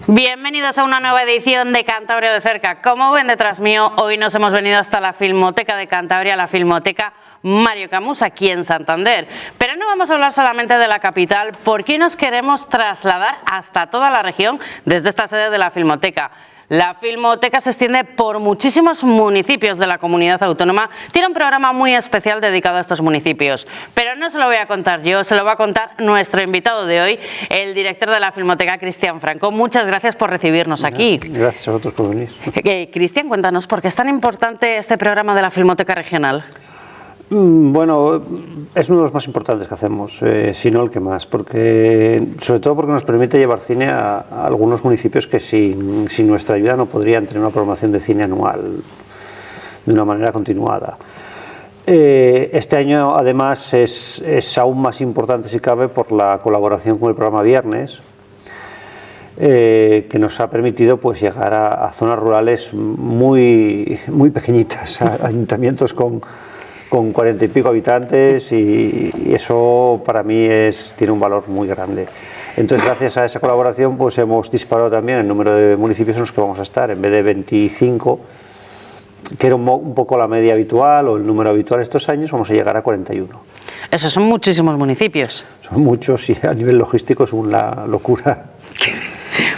Bienvenidos a una nueva edición de Cantabria de Cerca. Como ven detrás mío, hoy nos hemos venido hasta la Filmoteca de Cantabria, la Filmoteca Mario Camus, aquí en Santander. Pero no vamos a hablar solamente de la capital, porque nos queremos trasladar hasta toda la región desde esta sede de la Filmoteca. La Filmoteca se extiende por muchísimos municipios de la comunidad autónoma. Tiene un programa muy especial dedicado a estos municipios. Pero no se lo voy a contar yo, se lo va a contar nuestro invitado de hoy, el director de la Filmoteca, Cristian Franco. Muchas gracias por recibirnos aquí. Gracias a vosotros por venir. Cristian, cuéntanos, ¿por qué es tan importante este programa de la Filmoteca Regional? Bueno, es uno de los más importantes que hacemos, si no el que más, sobre todo porque nos permite llevar cine a algunos municipios que sin nuestra ayuda no podrían tener una programación de cine anual de una manera continuada. Este año además es aún más importante, si cabe, por la colaboración con el programa Viernes, que nos ha permitido pues llegar a zonas rurales muy pequeñitas, a ayuntamientos con 40 y pico habitantes, y eso para mí tiene un valor muy grande. Entonces, gracias a esa colaboración pues hemos disparado también el número de municipios en los que vamos a estar. En vez de 25, que era un poco la media habitual o el número habitual estos años, vamos a llegar a 41. Esos son muchísimos municipios. Son muchos, y a nivel logístico es una locura.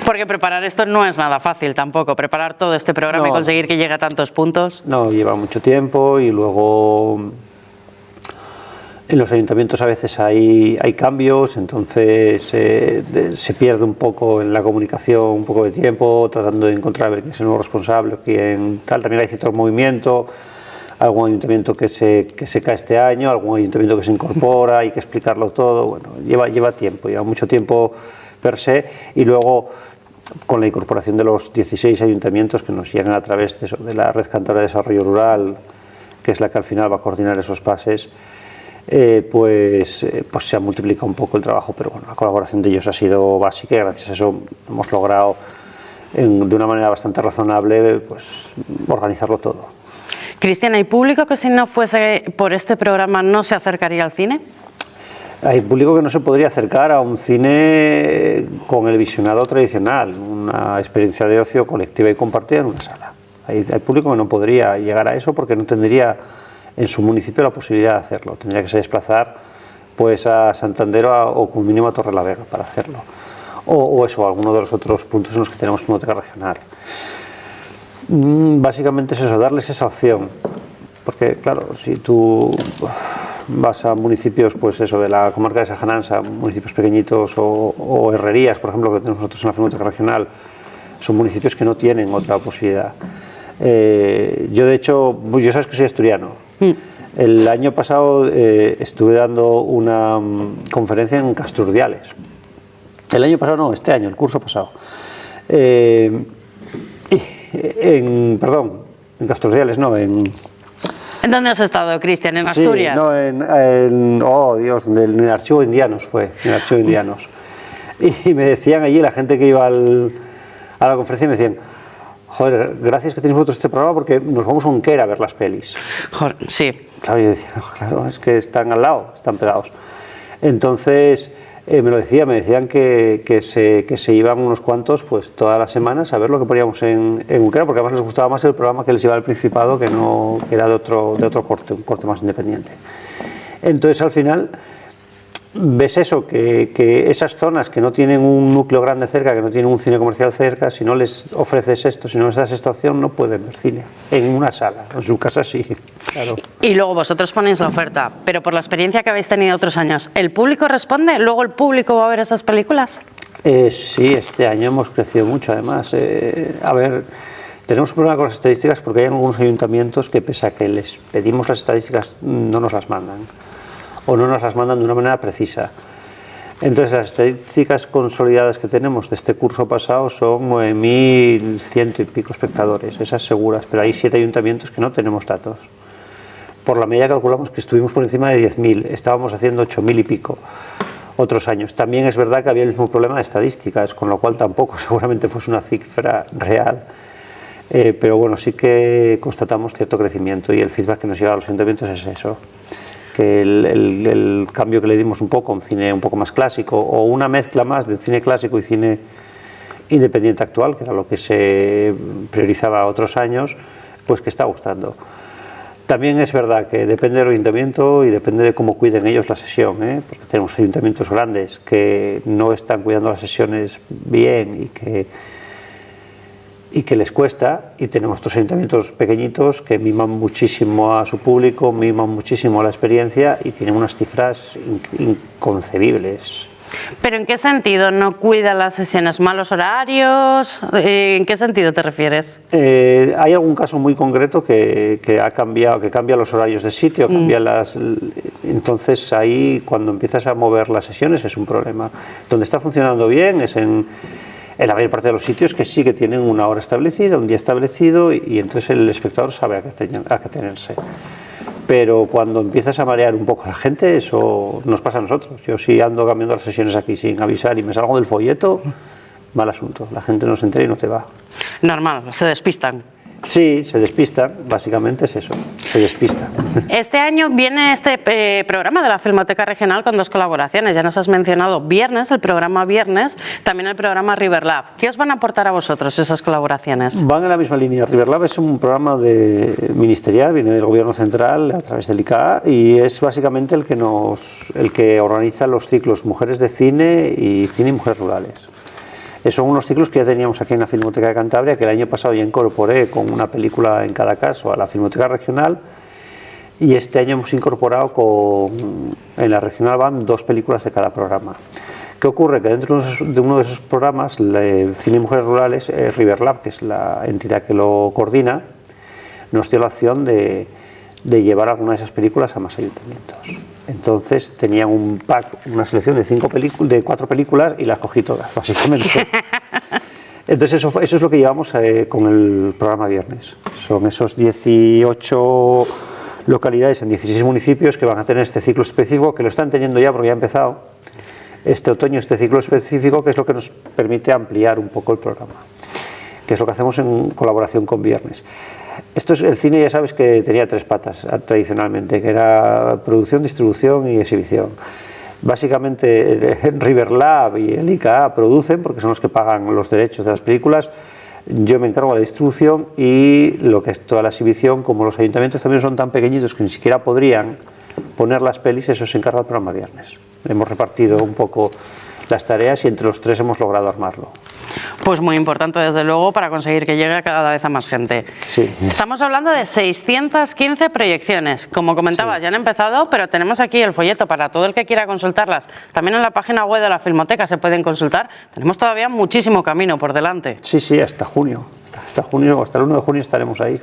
Porque preparar esto no es nada fácil tampoco, preparar todo este programa y conseguir que llegue a tantos puntos. No, lleva mucho tiempo, y luego en los ayuntamientos a veces hay cambios, entonces se pierde un poco en la comunicación, un poco de tiempo, tratando de encontrar a ver quién es el nuevo responsable, quién tal. También hay cierto movimiento, algún ayuntamiento que se cae este año, algún ayuntamiento que se incorpora, hay que explicarlo todo. Bueno, lleva tiempo, lleva mucho tiempo per se, y luego con la incorporación de los 16 ayuntamientos que nos llegan a través de la Red Cantabria de Desarrollo Rural, que es la que al final va a coordinar esos pases, pues se ha multiplicado un poco el trabajo, pero bueno, la colaboración de ellos ha sido básica, y gracias a eso hemos logrado de una manera bastante razonable pues organizarlo todo. Cristian, ¿hay público que si no fuese por este programa no se acercaría al cine? Hay público que no se podría acercar a un cine con el visionado tradicional, una experiencia de ocio colectiva y compartida en una sala. Hay público que no podría llegar a eso porque no tendría en su municipio la posibilidad de hacerlo. Tendría que se desplazar pues a Santander o como mínimo a Torrelavega para hacerlo. O eso, alguno de los otros puntos en los que tenemos filmoteca regional. Básicamente es eso, darles esa opción. Porque claro, si tú vas a municipios pues eso de la comarca de Sajanansa, municipios pequeñitos, o Herrerías, por ejemplo, que tenemos nosotros en la Filmoteca Regional, son municipios que no tienen otra posibilidad. Yo de hecho, yo sabes que soy asturiano. El año pasado estuve dando una conferencia en Casturdiales. El año pasado no, este año, el curso pasado. En Casturdiales no, ¿En dónde has estado, Cristian? ¿En Asturias? Sí, no, en el Archivo de Indianos fue, en el Archivo de Indianos. Y me decían allí, la gente que iba a la conferencia, me decían: joder, gracias que tenéis vosotros este programa porque nos vamos a Unquera a ver las pelis. Joder, sí. Claro, yo decía, claro, es que están al lado, están pegados. Entonces, me decían que se iban unos cuantos pues todas las semanas a ver lo que poníamos en Unquera, porque además les gustaba más el programa que les iba al Principado, que era de otro corte, un corte más independiente. Entonces, al final, ves eso, que esas zonas que no tienen un núcleo grande cerca, que no tienen un cine comercial cerca, si no les ofreces esto, si no les das esta opción, no pueden ver cine en una sala. En su casa sí, claro. Y luego vosotros ponéis la oferta, pero por la experiencia que habéis tenido otros años, ¿el público responde? ¿Luego el público va a ver esas películas? Sí, este año hemos crecido mucho, además. A ver, tenemos un problema con las estadísticas porque hay algunos ayuntamientos que, pese a que les pedimos las estadísticas, no nos las mandan, o no nos las mandan de una manera precisa. Entonces, las estadísticas consolidadas que tenemos de este curso pasado son 9.100 y pico espectadores, esas seguras, pero hay 7 ayuntamientos que no tenemos datos. Por la media calculamos que estuvimos por encima de 10.000, estábamos haciendo 8.000 y pico otros años. También es verdad que había el mismo problema de estadísticas, con lo cual tampoco seguramente fuese una cifra real. Pero bueno, sí que constatamos cierto crecimiento, y el feedback que nos llega a los ayuntamientos es eso. Que el cambio que le dimos un poco a un cine un poco más clásico, o una mezcla más de cine clásico y cine independiente actual, que era lo que se priorizaba otros años, pues que está gustando. También es verdad que depende del ayuntamiento y depende de cómo cuiden ellos la sesión, porque tenemos ayuntamientos grandes que no están cuidando las sesiones bien y que les cuesta, y tenemos otros ayuntamientos pequeñitos que miman muchísimo a su público, miman muchísimo la experiencia y tienen unas cifras inconcebibles. ¿Pero en qué sentido no cuida las sesiones? ¿Malos horarios? ¿En qué sentido te refieres? Hay algún caso muy concreto que ha cambiado, que cambia los horarios de sitio, cambia entonces ahí cuando empiezas a mover las sesiones es un problema. Donde está funcionando bien es en la mayor parte de los sitios que sí que tienen una hora establecida, un día establecido y entonces el espectador sabe a qué tenerse. Pero cuando empiezas a marear un poco a la gente, eso nos pasa a nosotros. Yo si ando cambiando las sesiones aquí sin avisar y me salgo del folleto, mal asunto. La gente no se entera y no te va. Normal, se despistan. Sí, se despistan, básicamente es eso, se despistan. Este año viene este programa de la Filmoteca Regional con 2 colaboraciones. Ya nos has mencionado Viernes, el programa Viernes, también el programa River Lab. ¿Qué os van a aportar a vosotros esas colaboraciones? Van en la misma línea. River Lab es un programa ministerial, viene del Gobierno Central a través del ICA y es básicamente el que organiza los ciclos Mujeres de Cine y Cine y Mujeres Rurales. Son unos ciclos que ya teníamos aquí en la Filmoteca de Cantabria, que el año pasado ya incorporé con una película en cada caso a la Filmoteca Regional, y este año hemos incorporado en la Regional van 2 películas de cada programa. ¿Qué ocurre? Que dentro de uno de esos programas, Cine y Mujeres Rurales, River Lab, que es la entidad que lo coordina, nos dio la opción de llevar alguna de esas películas a más ayuntamientos. Entonces tenían un pack, una selección de 4 películas y las cogí todas, básicamente. Entonces eso es lo que llevamos con el programa Viernes. Son esos 18 localidades en 16 municipios que van a tener este ciclo específico, que lo están teniendo ya porque ya ha empezado este otoño, este ciclo específico, que es lo que nos permite ampliar un poco el programa, que es lo que hacemos en colaboración con Viernes. El cine ya sabes que tenía 3 patas tradicionalmente, que era producción, distribución y exhibición. Básicamente River Lab y el ICA producen porque son los que pagan los derechos de las películas. Yo me encargo de la distribución y lo que es toda la exhibición, como los ayuntamientos también son tan pequeñitos que ni siquiera podrían poner las pelis, eso se encarga el programa Viernes. Hemos repartido un poco las tareas y entre los 3 hemos logrado armarlo. Pues muy importante, desde luego, para conseguir que llegue cada vez a más gente. Sí. Estamos hablando de 615 proyecciones. Como comentabas, sí, ya han empezado, pero tenemos aquí el folleto para todo el que quiera consultarlas. También en la página web de la Filmoteca se pueden consultar. Tenemos todavía muchísimo camino por delante. Sí, hasta junio. Hasta el 1 de junio estaremos ahí.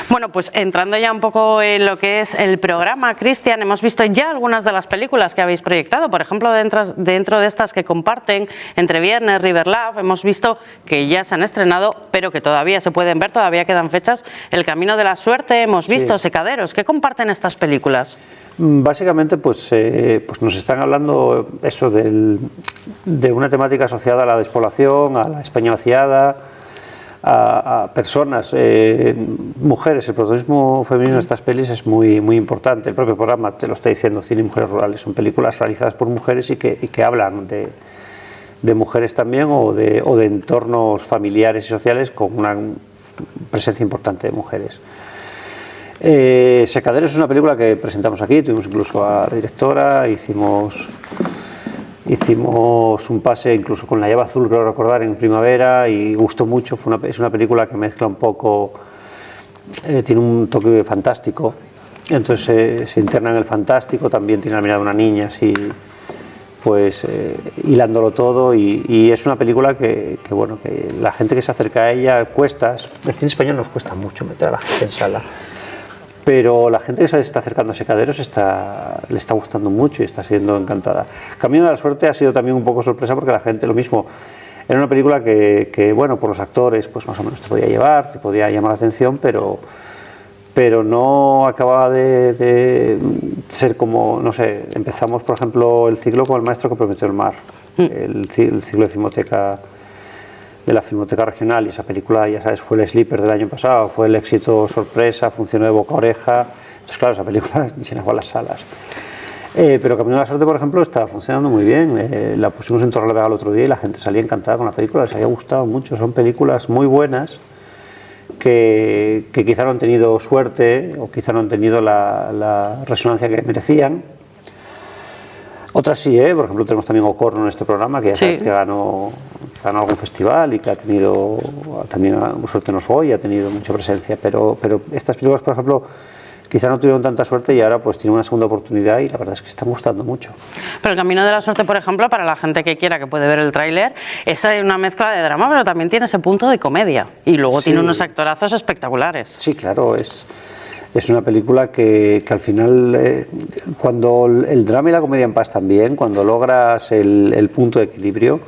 Bueno, pues entrando ya un poco en lo que es el programa, Cristian, hemos visto ya algunas de las películas que habéis proyectado. Por ejemplo, dentro de estas que comparten entre Viernes, River Lab, hemos visto que ya se han estrenado, pero que todavía se pueden ver, todavía quedan fechas. El Camino de la Suerte, hemos visto Secaderos. ¿Qué comparten estas películas? Básicamente, pues nos están hablando eso de una temática asociada a la despoblación, a la España vaciada, a personas, mujeres. El protagonismo femenino de estas pelis es muy importante. El propio programa te lo está diciendo, Cine y Mujeres Rurales. Son películas realizadas por mujeres y que hablan de mujeres también o de entornos familiares y sociales con una presencia importante de mujeres. Secaderos es una película que presentamos aquí, tuvimos incluso a la directora, hicimos un pase incluso con La llave azul, creo recordar, en primavera, y gustó mucho. Es una película que mezcla un poco, tiene un toque fantástico, entonces se interna en el fantástico, también tiene la mirada de una niña, así pues hilándolo todo, y es una película que la gente que se acerca a ella cuesta. El cine español nos cuesta mucho meter a la gente en sala, pero la gente que se está acercando a Secaderos le está gustando mucho y está siendo encantada. Camino de la Suerte ha sido también un poco sorpresa porque la gente lo mismo. Era una película que bueno, por los actores pues más o menos te podía llevar, te podía llamar la atención, pero no acababa de ser como, no sé, empezamos por ejemplo el ciclo con El maestro que prometió el mar, el ciclo de Filmoteca, de la Filmoteca Regional, y esa película, ya sabes, fue el sleeper del año pasado, fue el éxito sorpresa, funcionó de boca a oreja. Entonces claro, esa película llenaba las salas. Pero Camino de la Suerte, por ejemplo, está funcionando muy bien. La pusimos en Torrelavega el otro día y la gente salía encantada con la película, les había gustado mucho. Son películas muy buenas que quizá no han tenido suerte o quizá no han tenido la resonancia que merecían. Otras sí, por ejemplo tenemos también Ocorno en este programa, que ya sabes que ganó algún festival y que ha tenido también suerte no soy, ha tenido mucha presencia, pero estas películas, por ejemplo, quizá no tuvieron tanta suerte y ahora pues tienen una segunda oportunidad y la verdad es que están gustando mucho. Pero el Camino de la Suerte, por ejemplo, para la gente que quiera, que puede ver el tráiler, es una mezcla de drama, pero también tiene ese punto de comedia y luego tiene unos actorazos espectaculares. Sí, claro, es una película que al final, cuando el drama y la comedia en paz también, cuando logras el punto de equilibrio,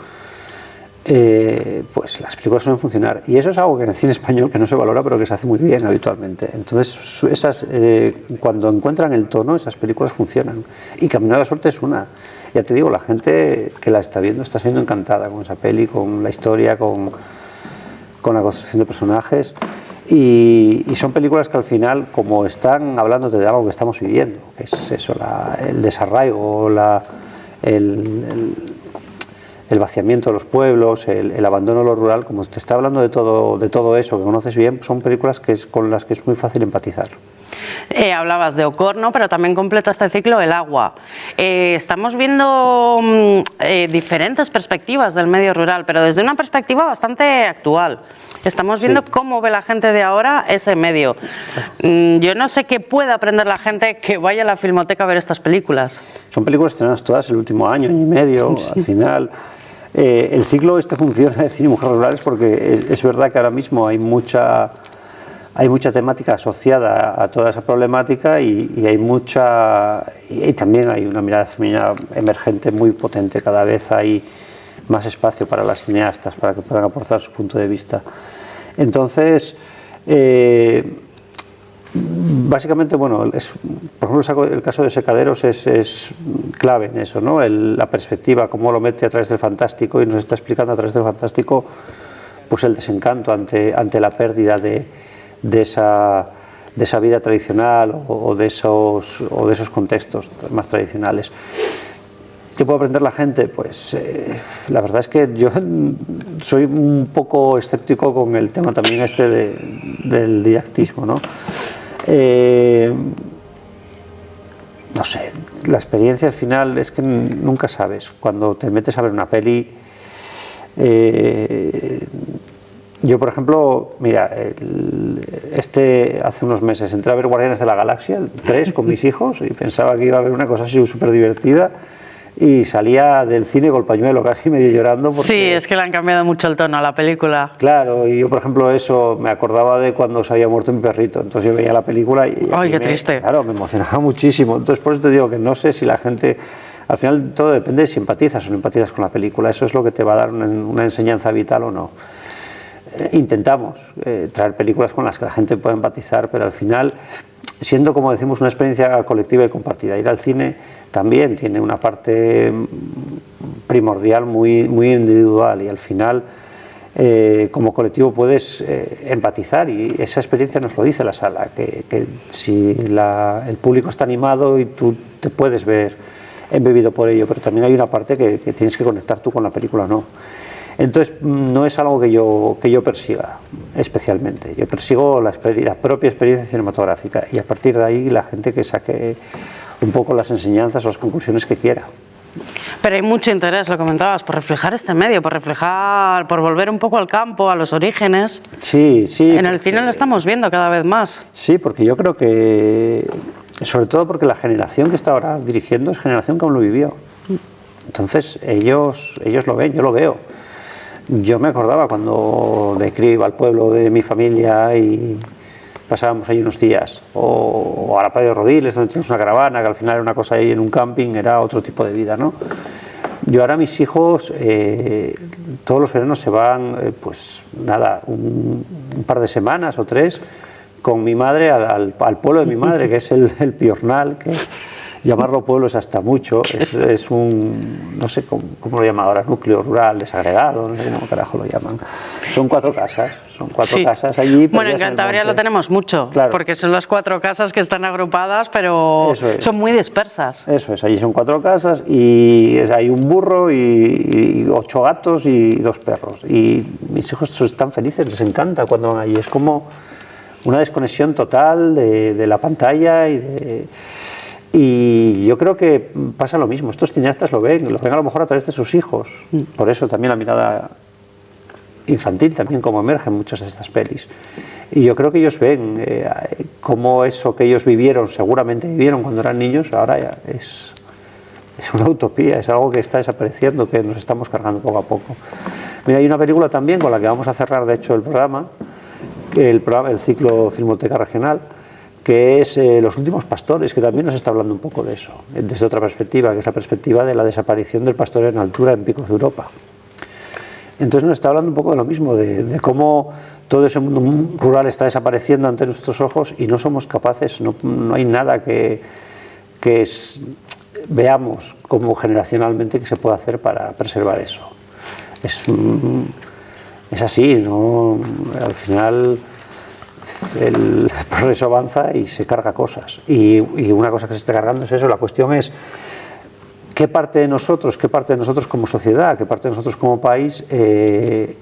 pues las películas suelen funcionar. Y eso es algo que en el cine español que no se valora, pero que se hace muy bien habitualmente. Entonces, cuando encuentran el tono, esas películas funcionan. Y Camino de la Suerte es una. Ya te digo, la gente que la está viendo está siendo encantada con esa peli, con la historia, con la construcción de personajes. Y son películas que al final, como están hablando de algo que estamos viviendo, que es eso, el desarraigo, el vaciamiento de los pueblos, el abandono de lo rural, como te está hablando de todo eso que conoces bien, son películas con las que es muy fácil empatizar. Hablabas de Ocorno, pero también completa este ciclo El Agua. Estamos viendo diferentes perspectivas del medio rural, pero desde una perspectiva bastante actual. Estamos viendo cómo ve la gente de ahora ese medio. Yo no sé qué puede aprender la gente que vaya a la Filmoteca a ver estas películas. Son películas estrenadas todas el último año y medio, al final. El ciclo funciona de cine y mujeres rurales porque es verdad que ahora mismo hay mucha temática asociada a toda esa problemática y también hay una mirada femenina emergente muy potente. Cada vez hay más espacio para las cineastas para que puedan aportar su punto de vista. Entonces, básicamente, bueno, por ejemplo, el caso de Secaderos es clave en eso, ¿no? La perspectiva, cómo lo mete a través del fantástico y nos está explicando a través del fantástico pues el desencanto ante la pérdida de esa vida tradicional o de esos contextos más tradicionales. ¿Qué puede aprender la gente? Pues la verdad es que yo soy un poco escéptico con el tema también del didactismo, ¿no? No sé, la experiencia al final es que nunca sabes. Cuando te metes a ver una peli, yo por ejemplo, mira, hace unos meses entré a ver Guardianes de la Galaxia, el 3 con mis hijos y pensaba que iba a haber una cosa así súper divertida. Y salía del cine con el pañuelo casi medio llorando porque, sí, es que le han cambiado mucho el tono a la película. Claro, y yo por ejemplo eso me acordaba de cuando se había muerto mi perrito, entonces yo veía la película y ¡ay, qué triste! Claro, me emocionaba muchísimo. Entonces por eso te digo que no sé si la gente, al final todo depende de si empatizas o no empatizas con la película. Eso es lo que te va a dar una enseñanza vital o no. Intentamos traer películas con las que la gente pueda empatizar, pero al final, siendo, como decimos, una experiencia colectiva y compartida, ir al cine también tiene una parte primordial muy, muy individual y al final como colectivo puedes empatizar y esa experiencia nos lo dice la sala, que si el público está animado y tú te puedes ver embebido por ello, pero también hay una parte que tienes que conectar tú con la película, ¿no? Entonces no es algo que yo persiga especialmente. Yo persigo la propia experiencia cinematográfica y a partir de ahí la gente que saque un poco las enseñanzas o las conclusiones que quiera. Pero hay mucho interés, lo comentabas, por reflejar este medio, por volver un poco al campo, a los orígenes. Sí, sí. En el cine lo estamos viendo cada vez más. Sí, porque yo creo que, sobre todo porque la generación que está ahora dirigiendo es generación que aún lo vivió. Entonces ellos lo ven, yo lo veo. Yo me acordaba cuando de crío iba al pueblo de mi familia y pasábamos ahí unos días, o a la playa de Rodiles, donde tienes una caravana, que al final era una cosa ahí en un camping, era otro tipo de vida, ¿no? Yo ahora mis hijos todos los veranos se van, pues nada, un par de semanas o 3 con mi madre al pueblo de mi madre, que es el Piornal, llamarlo pueblo es hasta mucho, es un, no sé cómo lo llaman ahora, núcleo rural desagregado, no sé cómo carajo lo llaman. Son 4 casas, Sí. casas allí. Bueno, en Cantabria lo tenemos mucho, claro, porque son las 4 casas que están agrupadas, pero son muy dispersas. Eso es, allí son 4 casas y hay un burro y 8 gatos y 2 perros. Y mis hijos están felices, les encanta cuando van allí. Es como una desconexión total de la pantalla y yo creo que pasa lo mismo. Estos cineastas lo ven a lo mejor a través de sus hijos. Por eso también la mirada infantil también como emerge en muchas de estas pelis. Y yo creo que ellos ven cómo eso que ellos vivieron, seguramente vivieron cuando eran niños, ahora ya es una utopía, es algo que está desapareciendo, que nos estamos cargando poco a poco. Mira, hay una película también con la que vamos a cerrar, de hecho, el ciclo Filmoteca Regional, que es Los últimos pastores, que también nos está hablando un poco de eso, desde otra perspectiva, que es la perspectiva de la desaparición del pastor en altura en picos de Europa. Entonces nos está hablando un poco de lo mismo, de cómo todo ese mundo rural está desapareciendo ante nuestros ojos y no somos capaces, no hay nada que veamos como generacionalmente que se pueda hacer para preservar eso. Es así, ¿no? Al final el progreso avanza y se carga cosas. Y una cosa que se está cargando es eso. La cuestión es qué parte de nosotros como sociedad, qué parte de nosotros como país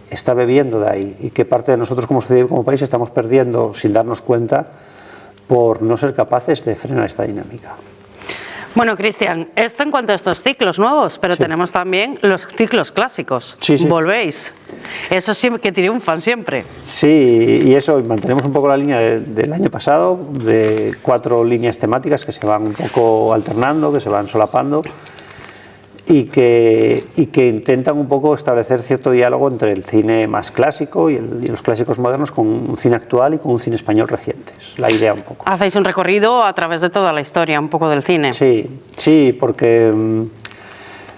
está bebiendo de ahí y qué parte de nosotros como sociedad y como país estamos perdiendo sin darnos cuenta por no ser capaces de frenar esta dinámica. Bueno, Cristian, esto en cuanto a estos ciclos nuevos, pero sí, tenemos también los ciclos clásicos. Sí, sí. Volvéis. Eso sí que triunfan siempre. Sí, y eso, mantenemos un poco la línea del año pasado, de 4 líneas temáticas que se van un poco alternando, que se van solapando y que intentan un poco establecer cierto diálogo entre el cine más clásico y los clásicos modernos con un cine actual y con un cine español reciente. Es la idea un poco. Hacéis un recorrido a través de toda la historia, un poco del cine. Sí, porque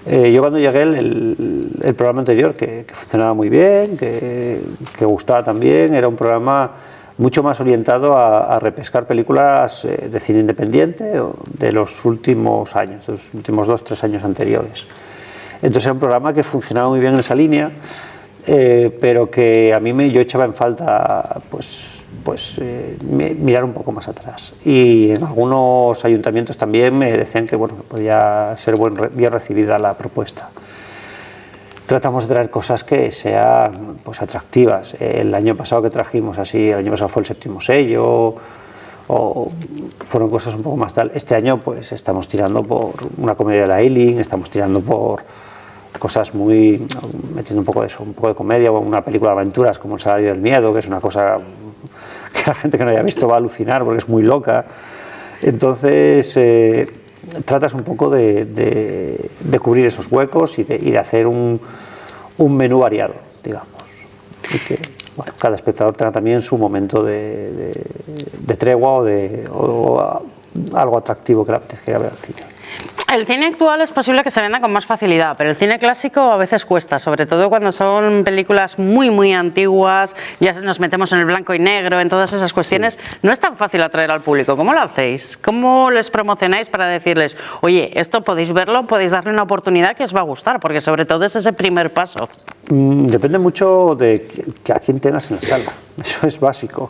yo cuando llegué el programa anterior, que funcionaba muy bien, que gustaba también, era un programa mucho más orientado a repescar películas de cine independiente de los últimos años, de los últimos 2-3 años anteriores. Entonces era un programa que funcionaba muy bien en esa línea, pero que a mí yo echaba en falta mirar un poco más atrás. Y en algunos ayuntamientos también me decían que bueno, podía ser bien recibida la propuesta. Tratamos de traer cosas que sean pues atractivas. El año pasado que trajimos así, el año pasado fue el 7º sello, o fueron cosas un poco más tal. Este año pues estamos tirando por una comedia de la Eiling, estamos tirando por cosas metiendo un poco de eso, un poco de comedia, o una película de aventuras como El salario del miedo, que es una cosa que la gente que no haya visto va a alucinar porque es muy loca. Entonces tratas un poco de cubrir esos huecos y de hacer un menú variado, digamos, y que bueno, cada espectador tenga también su momento de tregua o algo atractivo que le apetezca ir a ver al cine. El cine actual es posible que se venda con más facilidad, pero el cine clásico a veces cuesta, sobre todo cuando son películas muy antiguas, ya nos metemos en el blanco y negro, en todas esas cuestiones. Sí. No es tan fácil atraer al público. ¿Cómo lo hacéis? ¿Cómo les promocionáis para decirles, oye, esto podéis verlo, podéis darle una oportunidad que os va a gustar? Porque sobre todo es ese primer paso. Depende mucho de a quién tengas en la sala, eso es básico.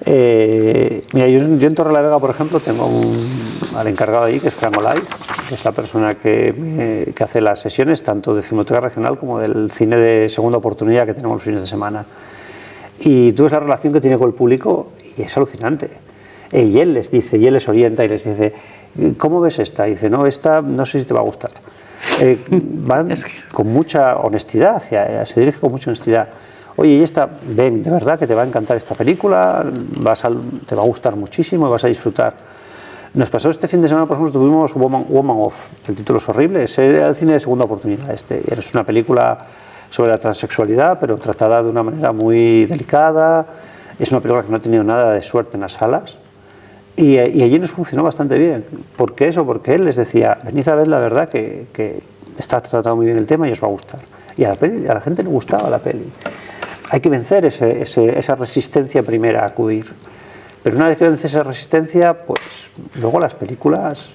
Mira, yo en Torrelavega, por ejemplo, tengo al encargado ahí, que es Fran Olaiz, que es la persona que hace las sesiones tanto de Filmoteca Regional como del cine de segunda oportunidad que tenemos los fines de semana. Y tú ves la relación que tiene con el público y es alucinante. Y él les dice, y él les orienta y les dice, ¿cómo ves esta? Y dice, no, esta no sé si te va a gustar. Van con mucha honestidad, se dirige con mucha honestidad. Oye, y esta, ven, de verdad que te va a encantar esta película, te va a gustar muchísimo y vas a disfrutar. Nos pasó este fin de semana, por ejemplo, tuvimos Woman Of, el título es horrible, es el cine de segunda oportunidad. Es una película sobre la transexualidad, pero tratada de una manera muy delicada. Es una película que no ha tenido nada de suerte en las salas. Y allí nos funcionó bastante bien. ¿Por qué eso? Porque él les decía, venid a ver la verdad que está tratado muy bien el tema y os va a gustar. Y a la gente le gustaba la peli. Hay que vencer esa resistencia primera a acudir. Pero una vez que vences esa resistencia, pues luego las películas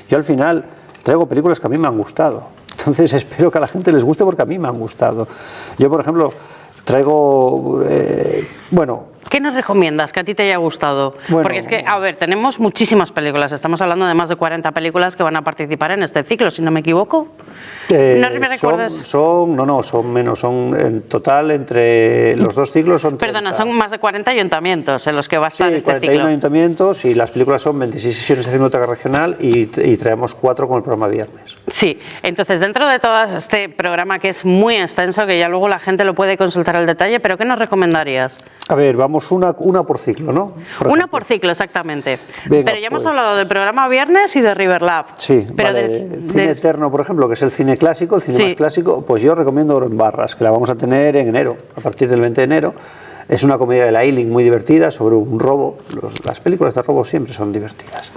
Yo al final traigo películas que a mí me han gustado, entonces espero que a la gente les guste porque a mí me han gustado. Yo, por ejemplo, traigo, ¿qué nos recomiendas que a ti te haya gustado? Bueno, porque es que, a ver, tenemos muchísimas películas, estamos hablando de más de 40 películas que van a participar en este ciclo, si no me equivoco. ¿No me recuerdas? Son menos, son en total entre los dos ciclos son 30. Perdona, son más de 40 ayuntamientos en los que va a estar Sí, este 41 ciclo. ayuntamientos y las películas son 26 sesiones de Filmoteca Regional y traemos 4 con el programa viernes. Sí, entonces dentro de todo este programa que es muy extenso, que ya luego la gente lo puede consultar al detalle, pero ¿qué nos recomendarías? A ver, vamos una por ciclo, ¿no? Una por ciclo, exactamente. Venga, pero ya hemos pues. hablado del programa viernes y de River Lab. Sí, pero vale. Cine eterno, por ejemplo, que es el cine clásico, el cine Sí. más clásico, pues yo recomiendo Oro en Barras, que la vamos a tener en enero, a partir del 20 de enero. Es una comedia de la Ealing muy divertida sobre un robo. Las películas de robo siempre son divertidas.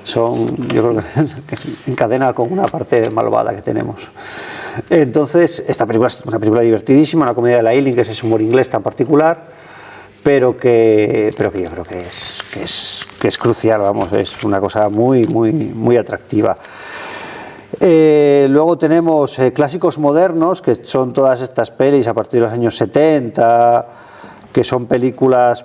Yo creo que encadena con una parte malvada que tenemos. Entonces, esta película es una película divertidísima, una comedia de la Ealing, que es ese humor inglés tan particular, pero que yo creo que es crucial, vamos, es una cosa muy atractiva. Luego tenemos clásicos modernos, que son todas estas pelis a partir de los años 70, que son películas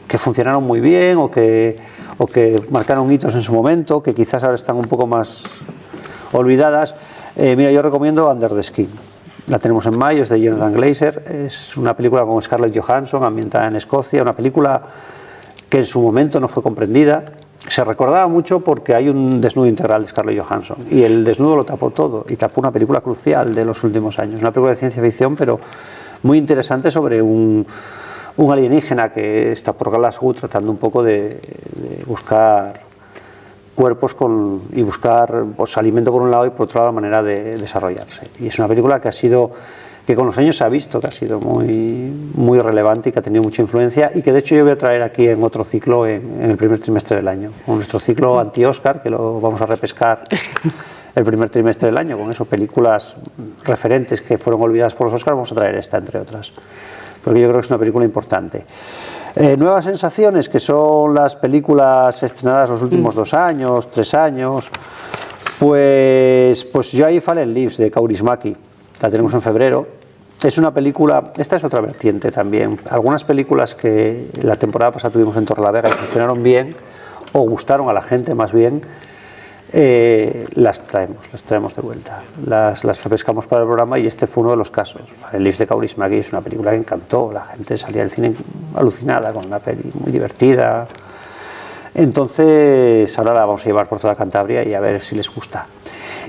que funcionaron muy bien o que marcaron hitos en su momento, que quizás ahora están un poco más olvidadas. Mira, yo recomiendo Under the Skin. La tenemos en mayo, es de Jonathan Glazer. Es una película con Scarlett Johansson, ambientada en Escocia, una película que en su momento no fue comprendida. Se recordaba mucho porque hay un desnudo integral de Scarlett Johansson y el desnudo lo tapó todo y tapó una película crucial de los últimos años, una película de ciencia ficción pero muy interesante sobre un alienígena que está por Glasgow tratando un poco de buscar cuerpos y buscar alimento por un lado y por otro lado la manera de desarrollarse. Y es una película que con los años se ha visto que ha sido muy relevante y que ha tenido mucha influencia y que de hecho yo voy a traer aquí en otro ciclo en el primer trimestre del año, con nuestro ciclo anti-Oscar, que lo vamos a repescar el primer trimestre del año, con eso, películas referentes que fueron olvidadas por los Oscars, vamos a traer esta entre otras, porque yo creo que es una película importante. Nuevas sensaciones, que son las películas estrenadas los últimos 2 años, 3 años, pues yo ahí Fallen Leaves de Kaurismäki, la tenemos en febrero. Es una película, esta es otra vertiente también. Algunas películas que la temporada pasada tuvimos en Torrelavega y funcionaron bien, o gustaron a la gente más bien, las traemos de vuelta. Las repescamos para el programa y este fue uno de los casos. Fallen Leaves de Kaurismäki es una película que encantó, la gente salía del cine alucinada con una peli muy divertida. Entonces ahora la vamos a llevar por toda Cantabria y a ver si les gusta.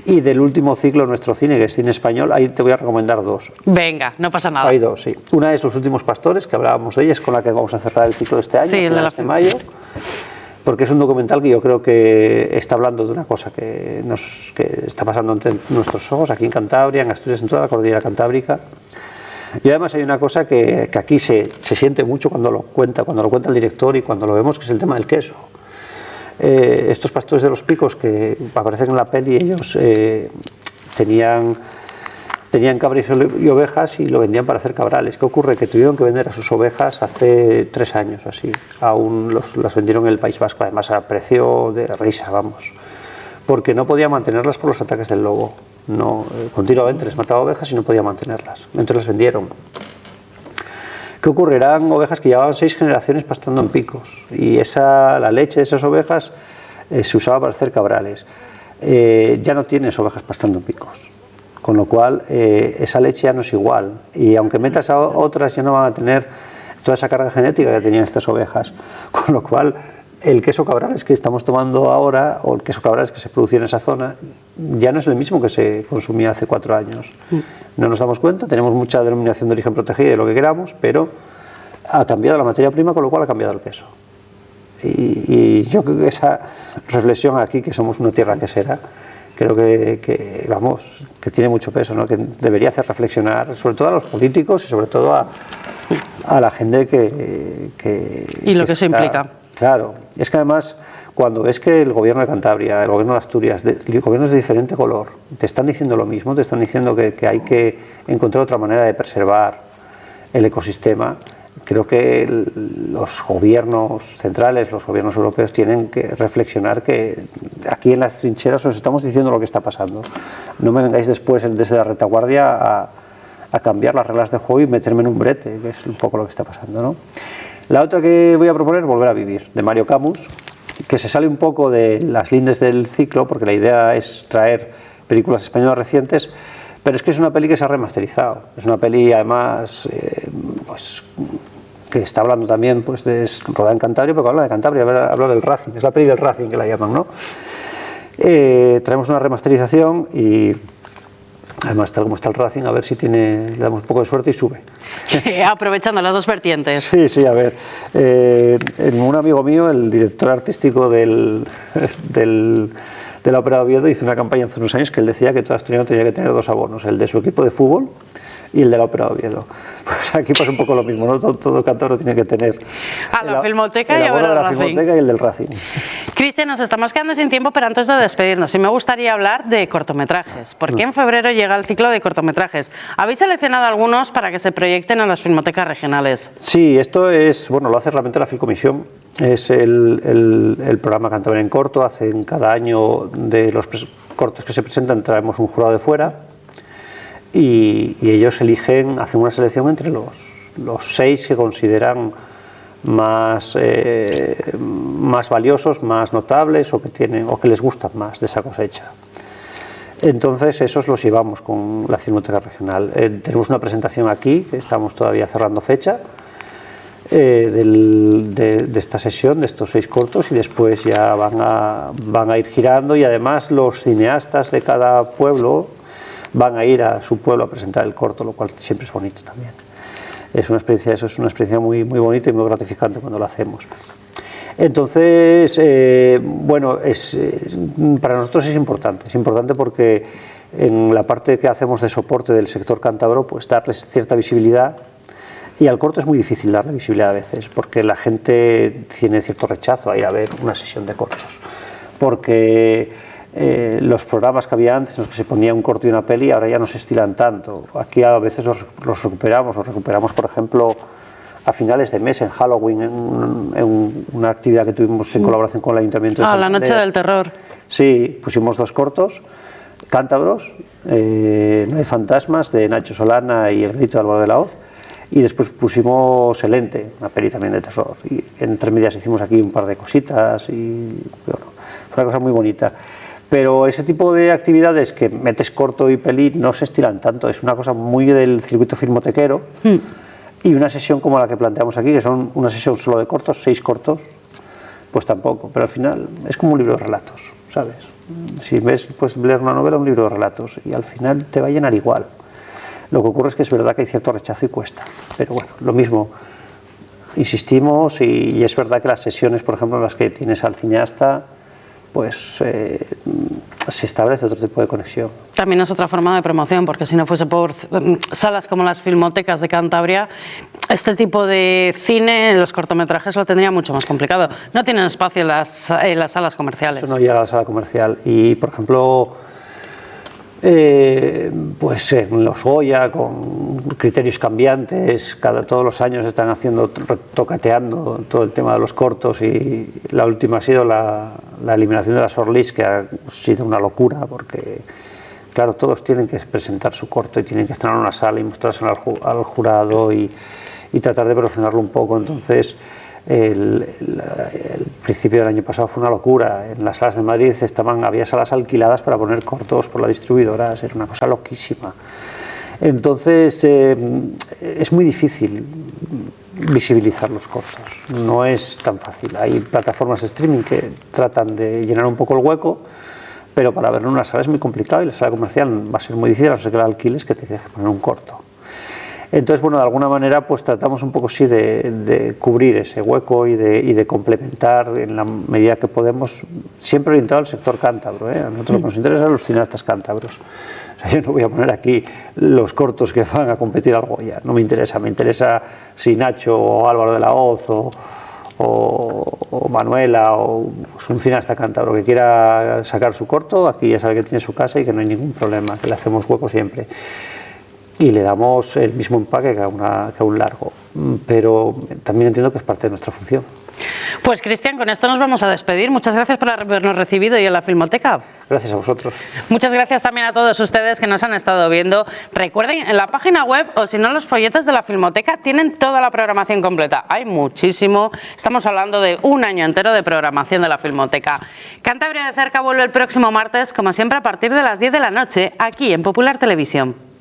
Y del último ciclo, nuestro cine, que es cine español, ahí te voy a recomendar 2. Venga, no pasa nada. Hay 2, sí. Una es Los últimos pastores, que hablábamos de ella, es con la que vamos a cerrar el ciclo de este año, Sí, el de la de mayo, porque es un documental que yo creo que está hablando de una cosa que está pasando ante nuestros ojos, aquí en Cantabria, en Asturias, en toda la cordillera cantábrica. Y además hay una cosa que aquí se siente mucho cuando lo cuenta el director y cuando lo vemos, que es el tema del queso. Estos pastores de los picos que aparecen en la peli, ellos tenían cabras y ovejas y lo vendían para hacer cabrales. ¿Qué ocurre? Que tuvieron que vender a sus ovejas hace 3 años así. Aún las vendieron en el País Vasco, además a precio de risa, vamos, porque no podía mantenerlas por los ataques del lobo. Continuamente les mataba ovejas y no podía mantenerlas, entonces las vendieron. ¿Qué ocurre? Eran ovejas que llevaban 6 generaciones pastando en picos y la leche de esas ovejas se usaba para hacer cabrales. Ya no tienes ovejas pastando en picos, con lo cual esa leche ya no es igual y aunque metas a otras ya no van a tener toda esa carga genética que tenían estas ovejas, con lo cual el queso cabrales que estamos tomando ahora o el queso cabrales que se producía en esa zona ya no es el mismo que se consumía hace 4 años. No nos damos cuenta, tenemos mucha denominación de origen protegida y lo que queramos, pero ha cambiado la materia prima, con lo cual ha cambiado el queso. Y yo creo que esa reflexión aquí, que somos una tierra quesera, creo que tiene mucho peso, ¿no? Que debería hacer reflexionar sobre todo a los políticos y sobre todo a la gente que y lo que se implica. Claro, es que además cuando ves que el gobierno de Cantabria, el gobierno de Asturias, gobiernos de diferente color, te están diciendo lo mismo, te están diciendo que hay que encontrar otra manera de preservar el ecosistema, creo que los gobiernos centrales, los gobiernos europeos tienen que reflexionar que aquí en las trincheras os estamos diciendo lo que está pasando. No me vengáis después desde la retaguardia a cambiar las reglas de juego y meterme en un brete, que es un poco lo que está pasando, ¿no? La otra que voy a proponer es Volver a vivir, de Mario Camus, que se sale un poco de las lindes del ciclo, porque la idea es traer películas españolas recientes, pero es que es una peli que se ha remasterizado. Es una peli, además, pues, que está hablando también pues, de rodada en Cantabria, pero habla de Cantabria, habla del Racing, es la peli del Racing que la llaman, ¿no? Traemos una remasterización y además, tal como está el Racing, a ver si le damos un poco de suerte y sube. Aprovechando las dos vertientes. Sí, sí, a ver. Un amigo mío, el director artístico de la Ópera de Oviedo, hizo una campaña hace unos años que él decía que todo asturiano tenía que tener dos abonos, el de su equipo de fútbol y el de la Ópera de Oviedo. Pues aquí pasa un poco lo mismo, ¿no? Todo cántabro tiene que tener la filmoteca el y a ver abono de la Racing. filmoteca y el del Racing. Cristian, nos estamos quedando sin tiempo, pero antes de despedirnos, sí me gustaría hablar de cortometrajes, porque en febrero llega el ciclo de cortometrajes. ¿Habéis seleccionado algunos para que se proyecten en las filmotecas regionales? Sí, esto es, bueno, lo hace realmente la Filcomisión. Es el programa Cantabria en Corto. Hacen cada año de los cortos que se presentan, traemos un jurado de fuera y ellos eligen, hacen una selección entre los 6 que consideran más valiosos, más notables o que les gustan más de esa cosecha. Entonces esos los llevamos con la Filmoteca Regional. Tenemos una presentación aquí, que estamos todavía cerrando fecha, de esta sesión, de estos 6 cortos, y después ya van a ir girando, y además los cineastas de cada pueblo van a ir a su pueblo a presentar el corto, lo cual siempre es bonito también. Es una experiencia muy, muy bonita y muy gratificante cuando lo hacemos. Entonces, bueno, para nosotros es importante porque en la parte que hacemos de soporte del sector cántabro, pues darles cierta visibilidad, y al corto es muy difícil darle visibilidad a veces, porque la gente tiene cierto rechazo a ir a ver una sesión de cortos, porque los programas que había antes en los que se ponía un corto y una peli ahora ya no se estilan tanto. Aquí a veces los recuperamos, por ejemplo, a finales de mes, en Halloween, en una actividad que tuvimos en colaboración con el Ayuntamiento de Santander. La Noche del Terror. Sí, pusimos 2 cortos cántabros, No hay fantasmas, de Nacho Solana, y El grito de Álvaro de la Hoz, y después pusimos El ente, una peli también de terror, y entre medias hicimos aquí un par de cositas, y bueno, fue una cosa muy bonita. Pero ese tipo de actividades que metes corto y peli no se estilan tanto, es una cosa muy del circuito filmotequero. Y una sesión como la que planteamos aquí, que son una sesión solo de cortos, 6 cortos, pues tampoco. Pero al final es como un libro de relatos, ¿sabes? Si ves, puedes leer una novela, un libro de relatos, y al final te va a llenar igual. Lo que ocurre es que es verdad que hay cierto rechazo y cuesta. Pero bueno, lo mismo, insistimos, y es verdad que las sesiones, por ejemplo, en las que tienes al cineasta, pues se establece otro tipo de conexión. También es otra forma de promoción, porque si no fuese por salas como las filmotecas de Cantabria, este tipo de cine, los cortometrajes, lo tendría mucho más complicado. No tienen espacio en las salas comerciales. Eso no llega a la sala comercial. Y, por ejemplo, pues en los Goya, con criterios cambiantes, todos los años están tocateando todo el tema de los cortos, y la última ha sido la eliminación de la shortlist, que ha sido una locura, porque claro, todos tienen que presentar su corto y tienen que estar en una sala y mostrárselo al jurado y tratar de promocionarlo un poco. Entonces el principio del año pasado fue una locura. En las salas de Madrid había salas alquiladas para poner cortos por las distribuidoras, era una cosa loquísima. Entonces es muy difícil visibilizar los cortos, no es tan fácil. Hay plataformas de streaming que tratan de llenar un poco el hueco, pero para verlo en una sala es muy complicado, y la sala comercial va a ser muy difícil, a no ser que la alquiles, que te deje poner un corto. Entonces, bueno, de alguna manera pues tratamos un poco sí de cubrir ese hueco y de complementar en la medida que podemos, siempre orientado al sector cántabro, ¿eh? A nosotros nos interesan los cineastas cántabros. O sea, yo no voy a poner aquí los cortos que van a competir al Goya, no me interesa si Nacho o Álvaro de la Hoz o Manuela o pues, un cineasta cántabro que quiera sacar su corto, aquí ya sabe que tiene su casa y que no hay ningún problema, que le hacemos hueco siempre. y le damos el mismo empaque que a un largo, pero también entiendo que es parte de nuestra función. Pues Cristian, con esto nos vamos a despedir. Muchas gracias por habernos recibido hoy en la Filmoteca. Gracias a vosotros. Muchas gracias también a todos ustedes que nos han estado viendo. Recuerden, en la página web o si no los folletos de la Filmoteca tienen toda la programación completa. Hay muchísimo. Estamos hablando de un año entero de programación de la Filmoteca. Cantabria de cerca vuelve el próximo martes, como siempre, a partir de las 10 de la noche, aquí en Popular Televisión.